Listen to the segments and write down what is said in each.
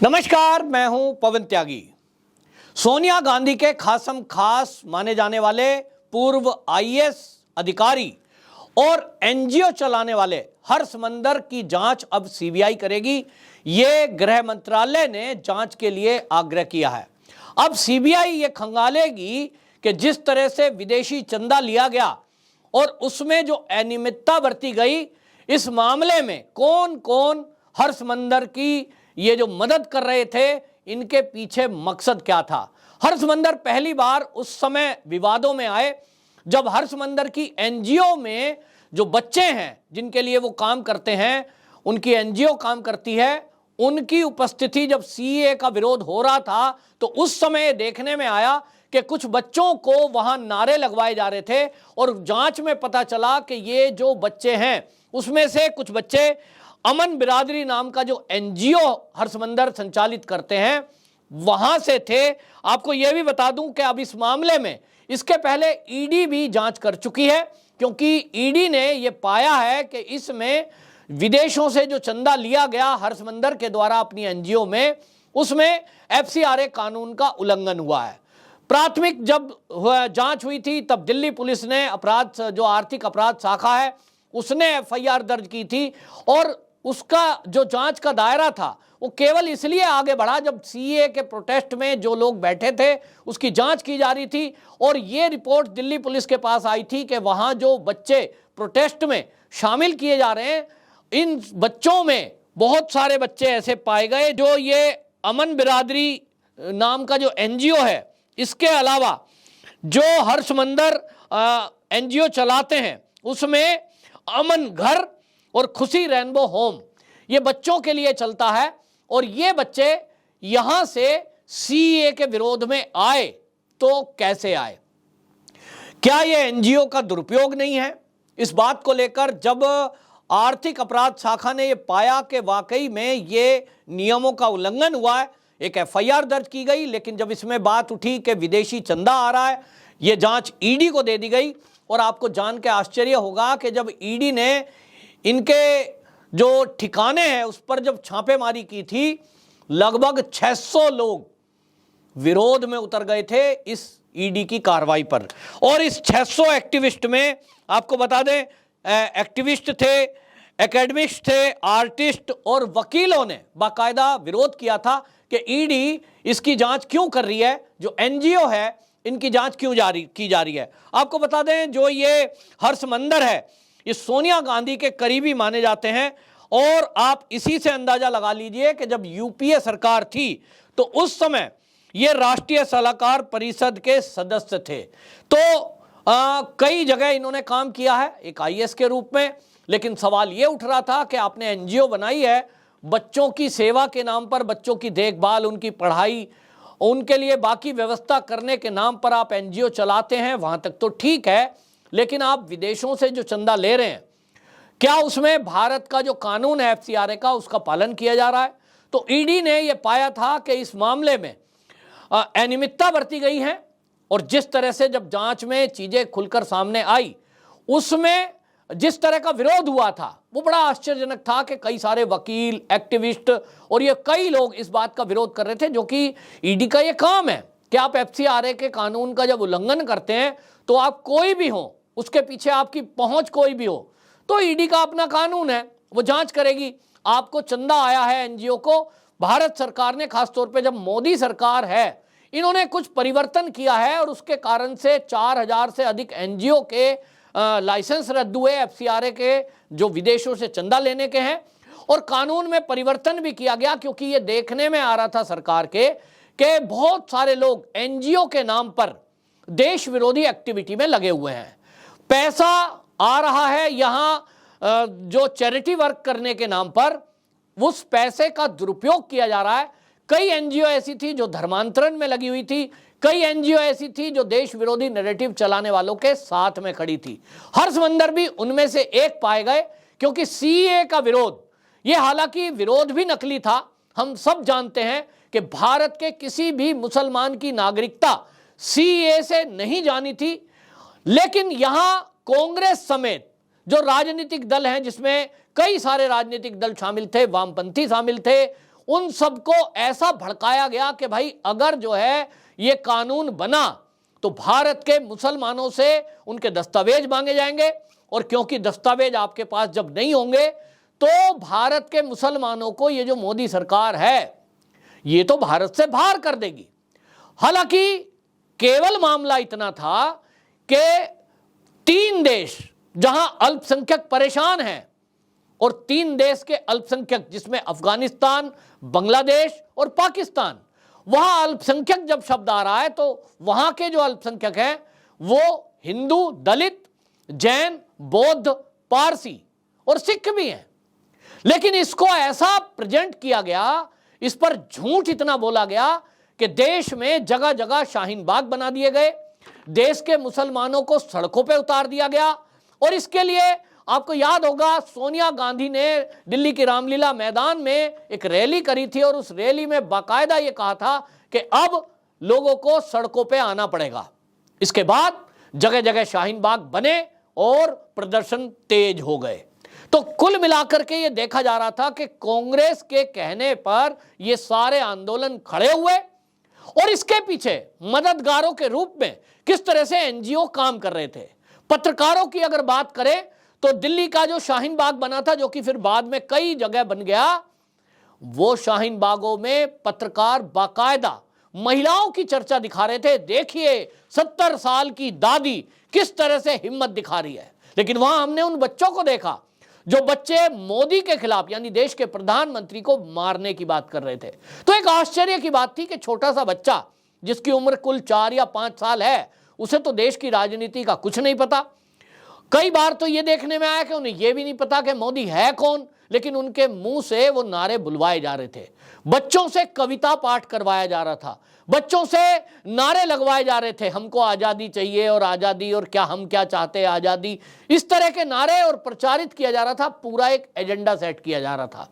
नमस्कार, मैं हूं पवन त्यागी। सोनिया गांधी के खासम खास माने जाने वाले पूर्व आईएएस अधिकारी और एनजीओ चलाने वाले हर्ष मंदर की जांच अब सीबीआई करेगी। ये गृह मंत्रालय ने जांच के लिए आग्रह किया है। अब सीबीआई ये खंगालेगी कि जिस तरह से विदेशी चंदा लिया गया और उसमें जो अनियमितता बरती गई, इस मामले में कौन कौन हर्ष मंदर की ये जो मदद कर रहे थे, इनके पीछे मकसद क्या था। हर्ष मंदर पहली बार उस समय विवादों में आए जब हर्ष मंदर की एनजीओ में जो बच्चे हैं जिनके लिए वो काम करते हैं, उनकी एनजीओ काम करती है, उनकी उपस्थिति जब सीएए का विरोध हो रहा था तो उस समय देखने में आया कि कुछ बच्चों को वहां नारे लगवाए जा रहे थे और जांच में पता चला कि ये जो बच्चे हैं उसमें से कुछ बच्चे अमन बिरादरी नाम का जो एनजीओ हर्ष मंदर संचालित करते हैं वहां से थे। आपको यह भी बता दूं कि अब इस मामले में इसके पहले ईडी भी जांच कर चुकी है, क्योंकि ईडी ने यह पाया है कि इसमें विदेशों से जो चंदा लिया गया हर्ष मंदर के द्वारा अपनी एनजीओ में, उसमें एफसीआरए कानून का उल्लंघन हुआ है। प्राथमिक जब जांच हुई थी तब दिल्ली पुलिस ने अपराध जो आर्थिक अपराध शाखा है उसने एफआईआर दर्ज की थी और उसका जो जांच का दायरा था वो केवल इसलिए आगे बढ़ा जब सीए के प्रोटेस्ट में जो लोग बैठे थे उसकी जांच की जा रही थी और ये रिपोर्ट दिल्ली पुलिस के पास आई थी कि वहां जो बच्चे प्रोटेस्ट में शामिल किए जा रहे हैं, इन बच्चों में बहुत सारे बच्चे ऐसे पाए गए जो ये अमन बिरादरी नाम का जो एनजीओ है, इसके अलावा जो हर्ष मंदर एनजीओ चलाते हैं उसमें अमन घर और खुशी रेनबो होम, ये बच्चों के लिए चलता है। और ये बच्चे यहां से सीए के विरोध में आए तो कैसे आए? क्या ये एनजीओ का दुरुपयोग नहीं है? इस बात को लेकर जब आर्थिक अपराध शाखा ने ये पाया कि वाकई में ये नियमों का उल्लंघन हुआ है, एक एफआईआर दर्ज की गई। लेकिन जब इसमें बात उठी कि विदेशी चंदा आ रहा है, ये जांच ईडी को दे दी गई। और आपको जान के आश्चर्य होगा कि जब ईडी ने इनके जो ठिकाने हैं उस पर जब छापेमारी की थी, लगभग 600 लोग विरोध में उतर गए थे इस ईडी की कार्रवाई पर। और इस 600 एक्टिविस्ट में आपको बता दें, एक्टिविस्ट थे, एकेडमिस्ट थे, आर्टिस्ट और वकीलों ने बाकायदा विरोध किया था कि ईडी इसकी जांच क्यों कर रही है, जो एनजीओ है इनकी जांच क्यों की जा रही है। आपको बता दें, जो ये हर्ष मंदर है ये सोनिया गांधी के करीबी माने जाते हैं और आप इसी से अंदाजा लगा लीजिए कि जब यूपीए सरकार थी तो उस समय ये राष्ट्रीय सलाहकार परिषद के सदस्य थे। तो कई जगह इन्होंने काम किया है एक आईएएस के रूप में। लेकिन सवाल ये उठ रहा था कि आपने एनजीओ बनाई है बच्चों की सेवा के नाम पर, बच्चों की देखभाल, उनकी पढ़ाई, उनके लिए बाकी व्यवस्था करने के नाम पर आप एनजीओ चलाते हैं, वहां तक तो ठीक है। लेकिन आप विदेशों से जो चंदा ले रहे हैं, क्या उसमें भारत का जो कानून है एफसीआरए का, उसका पालन किया जा रहा है? तो ईडी ने यह पाया था कि इस मामले में अनियमितता बरती गई है। और जिस तरह से जब जांच में चीजें खुलकर सामने आई, उसमें जिस तरह का विरोध हुआ था वो बड़ा आश्चर्यजनक था कि कई सारे वकील, एक्टिविस्ट और ये कई लोग इस बात का विरोध कर रहे थे, जो कि ईडी का ये काम है कि आप एफसीआरए के कानून का जब उल्लंघन करते हैं तो आप कोई भी हो, उसके पीछे आपकी पहुंच कोई भी हो, तो ईडी का अपना कानून है, वो जांच करेगी। आपको चंदा आया है एनजीओ को, भारत सरकार ने, खासतौर पे जब मोदी सरकार है, इन्होंने कुछ परिवर्तन किया है और उसके कारण से 4000 से अधिक एनजीओ के लाइसेंस रद्द हुए एफसीआरए के, जो विदेशों से चंदा लेने के हैं। और कानून में परिवर्तन भी किया गया क्योंकि ये देखने में आ रहा था सरकार के कि बहुत सारे लोग एनजीओ के नाम पर देश विरोधी एक्टिविटी में लगे हुए हैं। पैसा आ रहा है यहां जो चैरिटी वर्क करने के नाम पर, उस पैसे का दुरुपयोग किया जा रहा है। कई एनजीओ ऐसी थी जो धर्मांतरण में लगी हुई थी, कई एनजीओ ऐसी थी जो देश विरोधी नैरेटिव चलाने वालों के साथ में खड़ी थी। हर्ष मंदर भी उनमें से एक पाए गए, क्योंकि सीए का विरोध, ये हालांकि विरोध भी नकली था। हम सब जानते हैं कि भारत के किसी भी मुसलमान की नागरिकता सीए से नहीं जानी थी। लेकिन यहां कांग्रेस समेत जो राजनीतिक दल हैं, जिसमें कई सारे राजनीतिक दल शामिल थे, वामपंथी शामिल थे, उन सबको ऐसा भड़काया गया कि भाई अगर जो है ये कानून बना तो भारत के मुसलमानों से उनके दस्तावेज मांगे जाएंगे, और क्योंकि दस्तावेज आपके पास जब नहीं होंगे तो भारत के मुसलमानों को ये जो मोदी सरकार है ये तो भारत से बाहर कर देगी। हालांकि केवल मामला इतना था कि 3 देश जहां अल्पसंख्यक परेशान हैं, और 3 देश के अल्पसंख्यक जिसमें अफगानिस्तान, बांग्लादेश और पाकिस्तान, वहां अल्पसंख्यक जब शब्द आ रहा है तो वहां के जो अल्पसंख्यक हैं वो हिंदू, दलित, जैन, बौद्ध, पारसी और सिख भी हैं। लेकिन इसको ऐसा प्रेजेंट किया गया, इस पर झूठ इतना बोला गया कि देश में जगह जगह शाहीन बाग बना दिए गए, देश के मुसलमानों को सड़कों पे उतार दिया गया। और इसके लिए आपको याद होगा सोनिया गांधी ने दिल्ली की रामलीला मैदान में एक रैली करी थी, और उस रैली में बाकायदा ये कहा था कि अब लोगों को सड़कों पे आना पड़ेगा। इसके बाद जगह जगह शाहीन बाग बने और प्रदर्शन तेज हो गए। तो कुल मिलाकर के ये देखा जा रहा था कि कांग्रेस के कहने पर ये सारे आंदोलन खड़े हुए, और इसके पीछे मददगारों के रूप में किस तरह से एनजीओ काम कर रहे थे। पत्रकारों की अगर बात करें तो दिल्ली का जो शाहीन बाग बना था, जो कि फिर बाद में कई जगह बन गया, वो शाहीन बागों में पत्रकार बाकायदा महिलाओं की चर्चा दिखा रहे थे। देखिए 70 साल की दादी किस तरह से हिम्मत दिखा रही है। लेकिन वहां हमने उन बच्चों को देखा जो बच्चे मोदी के खिलाफ यानी देश के प्रधानमंत्री को मारने की बात कर रहे थे। तो एक आश्चर्य की बात थी कि छोटा सा बच्चा जिसकी उम्र कुल 4 या 5 साल है, उसे तो देश की राजनीति का कुछ नहीं पता। कई बार तो ये देखने में आया कि उन्हें यह भी नहीं पता कि मोदी है कौन, लेकिन उनके मुंह से वो नारे बुलवाए जा रहे थे। बच्चों से कविता पाठ करवाया जा रहा था, बच्चों से नारे लगवाए जा रहे थे, हमको आज़ादी चाहिए और आज़ादी और क्या हम क्या चाहते हैं आज़ादी, इस तरह के नारे और प्रचारित किया जा रहा था। पूरा एक एजेंडा सेट किया जा रहा था।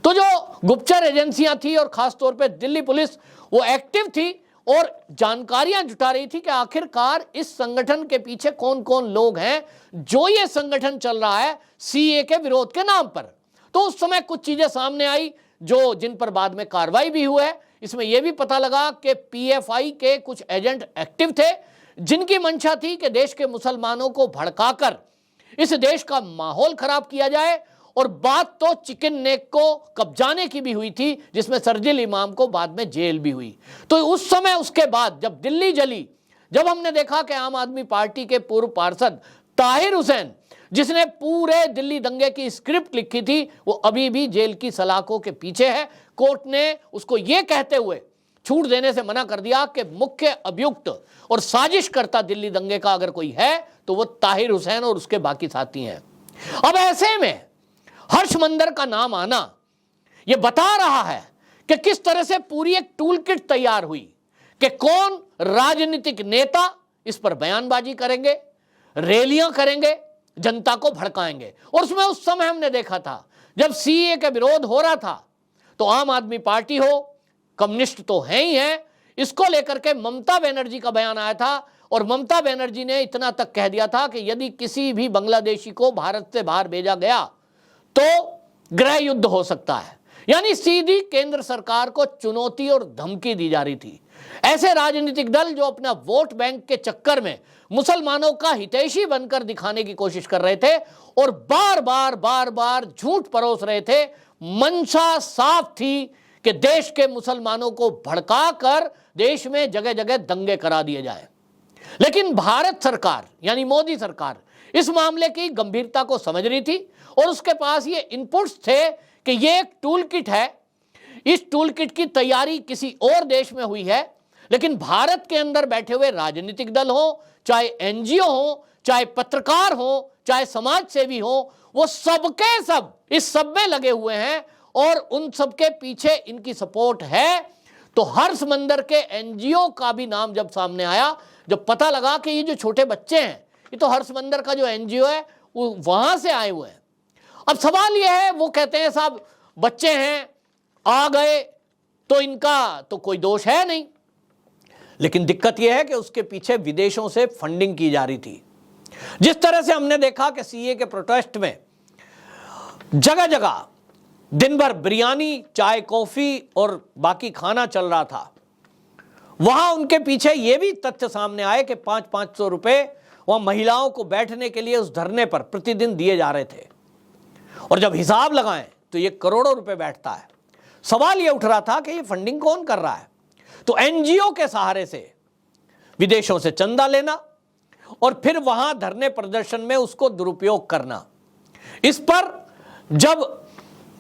तो जो गुप्तचर एजेंसियां थी और खासतौर पे दिल्ली पुलिस वो एक्टिव थी और जानकारियां जुटा रही थी कि आखिरकार इस संगठन के पीछे कौन कौन लोग हैं जो ये संगठन चल रहा है सीए के विरोध के नाम पर। तो उस समय कुछ चीजें सामने आई जो जिन पर बाद में कार्रवाई भी हुई है। इसमें यह भी पता लगा कि पीएफआई के कुछ एजेंट एक्टिव थे जिनकी मंशा थी कि देश के मुसलमानों को भड़काकर इस देश का माहौल खराब किया जाए। और बात तो चिकन नेक को कब्जाने की भी हुई थी, जिसमें शरजील इमाम को बाद में जेल भी हुई। तो उस समय उसके बाद जब दिल्ली जली, जब हमने देखा कि आम आदमी पार्टी के पूर्व पार्षद ताहिर हुसैन जिसने पूरे दिल्ली दंगे की स्क्रिप्ट लिखी थी, वो अभी भी जेल की सलाखों के पीछे है। कोर्ट ने उसको ये कहते हुए छूट देने से मना कर दिया कि मुख्य अभियुक्त और साजिशकर्ता दिल्ली दंगे का अगर कोई है तो वो ताहिर हुसैन और उसके बाकी साथी हैं। अब ऐसे में हर्ष मंदर का नाम आना यह बता रहा है कि किस तरह से पूरी एक टूल किट तैयार हुई कि कौन राजनीतिक नेता इस पर बयानबाजी करेंगे, रैलियां करेंगे, जनता को भड़काएंगे। और उसमें उस समय हमने देखा था जब सीए के विरोध हो रहा था तो आम आदमी पार्टी हो, कम्युनिस्ट तो है ही है, इसको लेकर के ममता बनर्जी का बयान आया था। और ममता बनर्जी ने इतना तक कह दिया था कि यदि किसी भी बांग्लादेशी को भारत से बाहर भेजा गया तो गृह युद्ध हो सकता है। यानी सीधी केंद्र सरकार को चुनौती और धमकी दी जा रही थी। ऐसे राजनीतिक दल जो अपना वोट बैंक के चक्कर में मुसलमानों का हितैषी बनकर दिखाने की कोशिश कर रहे थे और बार बार झूठ परोस रहे थे, मंशा साफ थी कि देश के मुसलमानों को भड़काकर देश में जगह जगह दंगे करा दिए जाए। लेकिन भारत सरकार यानी मोदी सरकार इस मामले की गंभीरता को समझ रही थी और उसके पास ये इनपुट्स थे कि ये एक टूल किट है, इस टूल किट की तैयारी किसी और देश में हुई है, लेकिन भारत के अंदर बैठे हुए राजनीतिक दल हो, चाहे एनजीओ हो, चाहे पत्रकार हो, चाहे समाज सेवी हो, वो सबके सब इस सब में लगे हुए हैं और उन सबके पीछे इनकी सपोर्ट है। तो हर्ष मंदर के एनजीओ का भी नाम जब सामने आया, जब पता लगा कि ये जो छोटे बच्चे हैं ये तो हर्ष मंदर का जो एनजीओ है वो वहां से आए हुए हैं। अब सवाल यह है, वो कहते हैं साहब बच्चे हैं आ गए तो इनका तो कोई दोष है नहीं, लेकिन दिक्कत यह है कि उसके पीछे विदेशों से फंडिंग की जा रही थी। जिस तरह से हमने देखा कि सीए के प्रोटेस्ट में जगह जगह दिन भर बिरयानी, चाय, कॉफी और बाकी खाना चल रहा था। वहां उनके पीछे यह भी तथ्य सामने आए कि 500-500 रुपए वहां महिलाओं को बैठने के लिए उस धरने पर प्रतिदिन दिए जा रहे थे, और जब हिसाब लगाएं तो ये करोड़ों रुपए बैठता है। सवाल ये उठ रहा था कि ये फंडिंग कौन कर रहा है? तो एनजीओ के सहारे से विदेशों से चंदा लेना और फिर वहां धरने प्रदर्शन में उसको दुरुपयोग करना। इस पर जब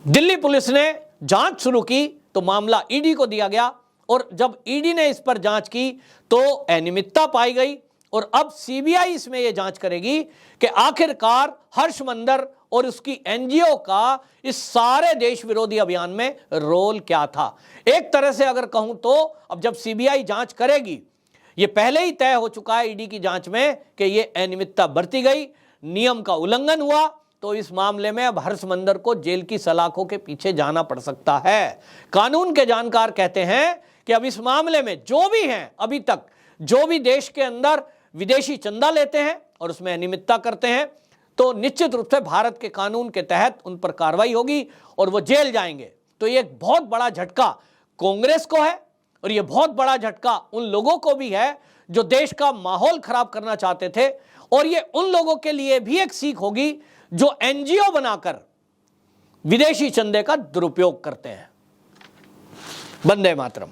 दिल्ली पुलिस ने जांच शुरू की तो मामला ईडी को दिया गया, और जब ईडी ने इस पर जांच की तो अनियमितता पाई गई, और अब सीबीआई इसमें यह जांच करेगी कि आखिरकार हर्ष मंदर और उसकी एनजीओ का इस सारे देश विरोधी अभियान में रोल क्या था। एक तरह से अगर कहूं तो अब जब सीबीआई जांच करेगी, यह पहले ही तय हो चुका है ईडी की जांच में कि यह अनियमितता बरती गई, नियम का उल्लंघन हुआ, तो इस मामले में अब हर्ष मंदर को जेल की सलाखों के पीछे जाना पड़ सकता है। कानून के जानकार कहते हैं कि अब इस मामले में जो भी हैं, अभी तक जो भी देश के अंदर विदेशी चंदा लेते हैं और उसमें अनियमितता करते हैं, तो निश्चित रूप से भारत के कानून के तहत उन पर कार्रवाई होगी और वो जेल जाएंगे। तो ये एक बहुत बड़ा झटका कांग्रेस को है, और ये बहुत बड़ा झटका उन लोगों को भी है जो देश का माहौल खराब करना चाहते थे, और ये उन लोगों के लिए भी एक सीख होगी जो एनजीओ बनाकर विदेशी चंदे का दुरुपयोग करते हैं। वंदे मातरम।